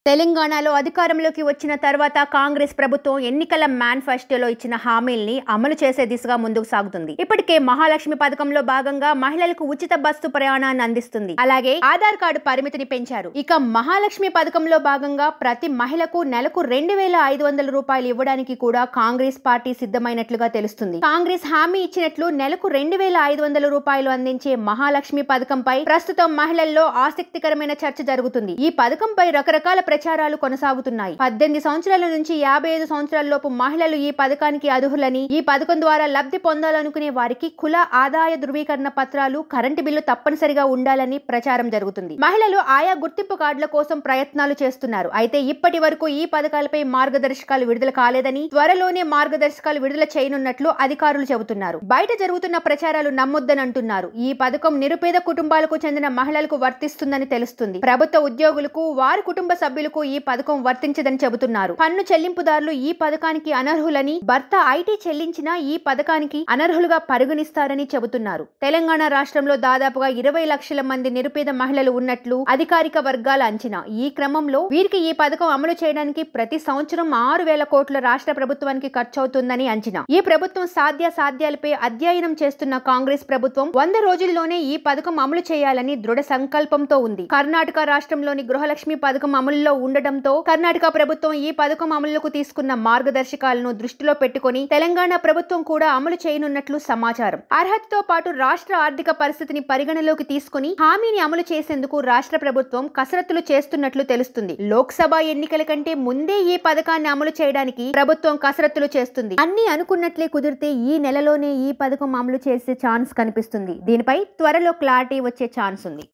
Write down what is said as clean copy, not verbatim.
తెలంగాణలో అధికారంలోకి వచ్చిన తర్వాత కాంగ్రెస్ ప్రభుత్వం ఎన్నికల మేనిఫెస్టోలో ఇచ్చిన హామీల్ని అమలు చేసే దిశగా ముందుకు సాగుతుంది. ఇప్పటికే మహాలక్ష్మి పథకంలో భాగంగా మహిళలకు ఉచిత బస్సు ప్రయాణాన్ని అందిస్తుంది. అలాగే ఆధార్ కార్డు పరిమితిని పెంచారు. ఇక మహాలక్ష్మి పథకంలో భాగంగా ప్రతి మహిళకు నెలకు 2,500 రూపాయలు ఇవ్వడానికి కూడా కాంగ్రెస్ పార్టీ సిద్ధమైనట్లుగా తెలుస్తుంది. కాంగ్రెస్ హామీ ఇచ్చినట్లు నెలకు 2,500 రూపాయలు అందించే మహాలక్ష్మి పథకంపై ప్రస్తుతం మహిళల్లో ఆసక్తికరమైన చర్చ జరుగుతుంది. ఈ పథకంపై రకరకాల ప్రచారాలు కొనసాగుతున్నాయి. 18 సంవత్సరాల నుంచి 55 సంవత్సరాల లోపు మహిళలు ఈ పథకానికి అర్హులని, ఈ పథకం ద్వారా లబ్ధి పొందాలనుకునే వారికి కుల ఆదాయ ధృవీకరణ పత్రాలు, కరెంటు బిల్లు తప్పనిసరిగా ఉండాలని ప్రచారం జరుగుతుంది. మహిళలు ఆయా గుర్తింపు కార్డుల కోసం ప్రయత్నాలు చేస్తున్నారు. అయితే ఇప్పటి వరకు ఈ పథకాలపై మార్గదర్శకాలు విడుదల కాలేదని, త్వరలోనే మార్గదర్శకాలు విడుదల చేయనున్నట్లు అధికారులు చెబుతున్నారు. బయట జరుగుతున్న ప్రచారాలు నమ్మొద్దని అంటున్నారు. ఈ పథకం నిరుపేద కుటుంబాలకు చెందిన మహిళలకు వర్తిస్తుందని తెలుస్తుంది. ప్రభుత్వ ఉద్యోగులకు, వారి కుటుంబ సభ్యులకు ఈ పథకం వర్తించదని చెబుతున్నారు. పన్ను చెల్లింపుదారులు ఈ పథకానికి అనర్హులని, భర్త ఐటీ చెల్లించినా ఈ పథకానికి అనర్హులుగా పరిగణిస్తారని చెబుతున్నారు. తెలంగాణ రాష్ట్రంలో దాదాపుగా 20 లక్షల మంది నిరుపేద మహిళలు ఉన్నట్లు అధికారిక వర్గాల అంచనా. ఈ క్రమంలో వీరికి ఈ పథకం అమలు చేయడానికి ప్రతి సంవత్సరం 6,000 కోట్ల రాష్ట్ర ప్రభుత్వానికి ఖర్చవుతుందని అంచనా. ఈ ప్రభుత్వం సాధ్యాలపై అధ్యయనం చేస్తున్న కాంగ్రెస్ ప్రభుత్వం 100 రోజుల్లోనే ఈ పథకం అమలు చేయాలని దృఢ సంకల్పంతో ఉంది. కర్ణాటక రాష్ట్రంలోని గృహలక్ష్మి పథకం అమలులో ఉండటంతో కర్ణాటక ప్రభుత్వం ఈ పథకం అమలుకు తీసుకున్న మార్గదర్శకాలను దృష్టిలో పెట్టుకుని తెలంగాణ ప్రభుత్వం కూడా అమలు చేయనున్నట్లు సమాచారం. అర్హతతో పాటు రాష్ట్ర ఆర్థిక పరిస్థితిని పరిగణలోకి తీసుకుని హామీని అమలు చేసేందుకు రాష్ట్ర ప్రభుత్వం కసరత్తులు చేస్తున్నట్లు తెలుస్తుంది. లోక్సభ ఎన్నికల కంటే ముందే ఈ పథకాన్ని అమలు చేయడానికి ప్రభుత్వం కసరత్తులు చేస్తుంది. అన్ని అనుకున్నట్లే కుదిరితే ఈ నెలలోనే ఈ పథకం అమలు చేసే ఛాన్స్ కనిపిస్తుంది. దీనిపై త్వరలో క్లారిటీ వచ్చే ఛాన్స్ ఉంది.